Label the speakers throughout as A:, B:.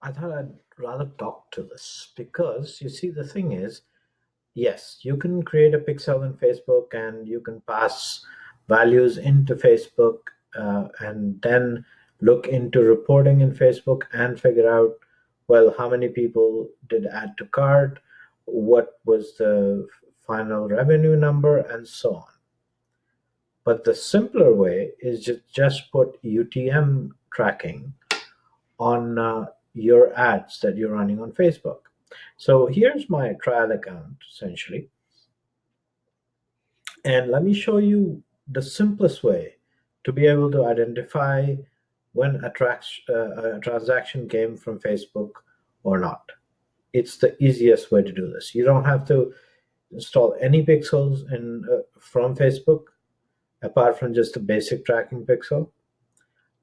A: I thought I'd rather talk to this because you see, the thing is, yes, you can create a pixel in Facebook and you can pass values into Facebook and then look into reporting in Facebook and figure out, well, how many people did add to cart, what was the final revenue number, and so on. But the simpler way is just put UTM tracking on your ads that you're running on Facebook. So here's my trial account essentially. And let me show you the simplest way to be able to identify when a transaction came from Facebook or not. It's the easiest way to do this. You don't have to install any pixels from Facebook apart from just the basic tracking pixel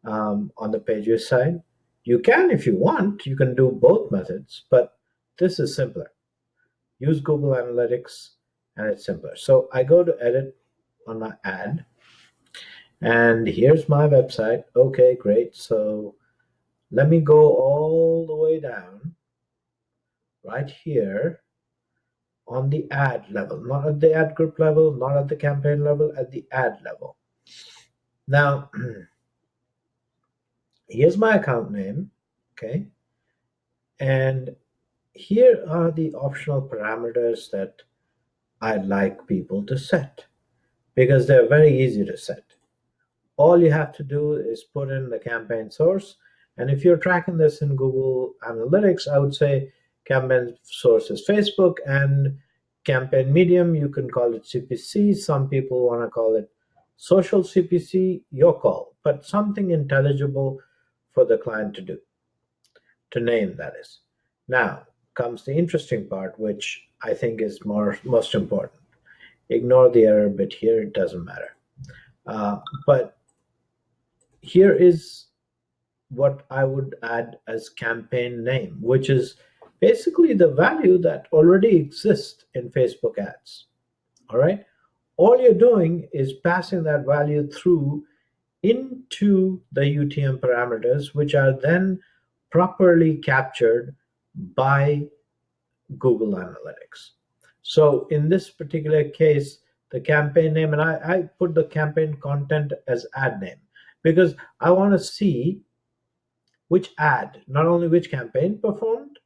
A: on the pages side. You can, if you want, you can do both methods, but this is simpler. Use Google Analytics and it's simpler. So I go to edit on my ad and here's my website. Okay, great. So let me go all the way down right here on the ad level, not at the ad group level, not at the campaign level, at the ad level. Now, here's my account name, okay? And here are the optional parameters that I'd like people to set because they're very easy to set. All you have to do is put in the campaign source. And if you're tracking this in Google Analytics, I would say campaign source is Facebook and campaign medium, you can call it CPC. Some people want to call it social CPC, your call, but something intelligible for the client to do, to name that is. Now comes the interesting part, which I think is most important. Ignore the error bit here, it doesn't matter. But here is what I would add as campaign name, which is basically the value that already exists in Facebook ads. All right. All you're doing is passing that value through into the UTM parameters, which are then properly captured by Google Analytics. So in this particular case, the campaign name, and I put the campaign content as ad name because I want to see which ad, not only which campaign performed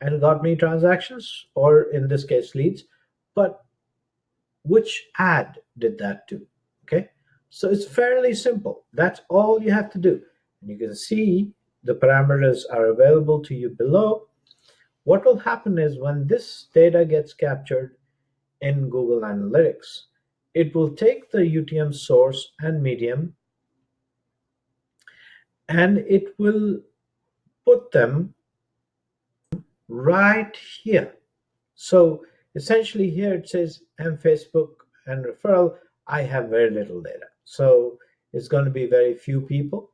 A: and got me transactions, or in this case leads, but which ad did that to. Okay, so it's fairly simple. That's all you have to do. And you can see the parameters are available to you below. What will happen is when this data gets captured in Google Analytics, it will take the UTM source and medium and it will put them right here. So essentially here it says and Facebook and referral. I have very little data. So it's going to be very few people.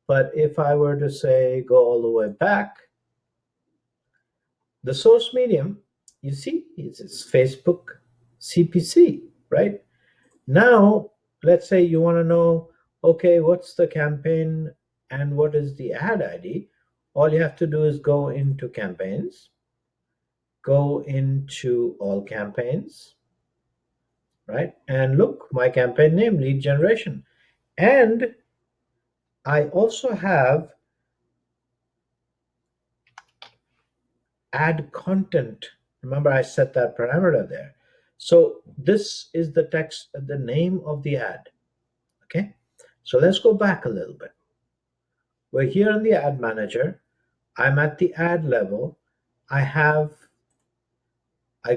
A: But if I were to say go all the way back, the source medium, you see, it's Facebook CPC, right? Now, let's say you want to know, okay, what's the campaign and what is the ad ID? All you have to do is go into campaigns, go into all campaigns, right? And look, my campaign name, lead generation. And I also have add content. Remember, I set that parameter there. So this is the text, the name of the ad. Okay. So let's go back a little bit. We're here in the ad manager. I'm at the ad level. I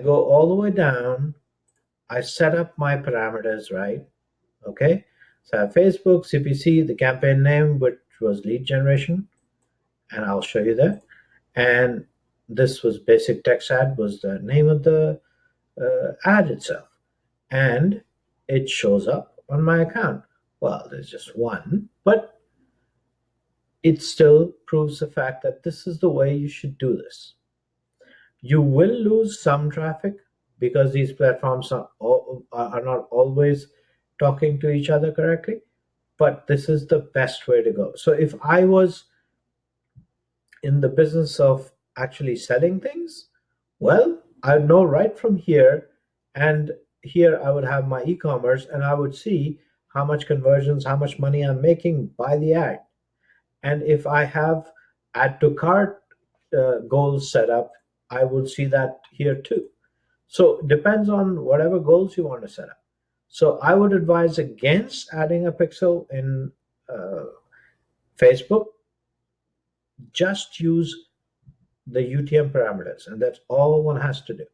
A: go all the way down. I set up my parameters, right? Okay. So I have Facebook, CPC, the campaign name, which was lead generation, and I'll show you that. And this was basic text ad, was the name of the ad itself. And it shows up on my account. Well, there's just one, but it still proves the fact that this is the way you should do this. You will lose some traffic because these platforms are not always talking to each other correctly, but this is the best way to go. So if I was in the business of actually selling things, well, I know right from here, and here I would have my e-commerce and I would see how much conversions, how much money I'm making by the ad. And if I have add to cart goals set up, I will see that here too. So it depends on whatever goals you want to set up. So I would advise against adding a pixel in uh, Facebook. Just use the UTM parameters, and that's all one has to do.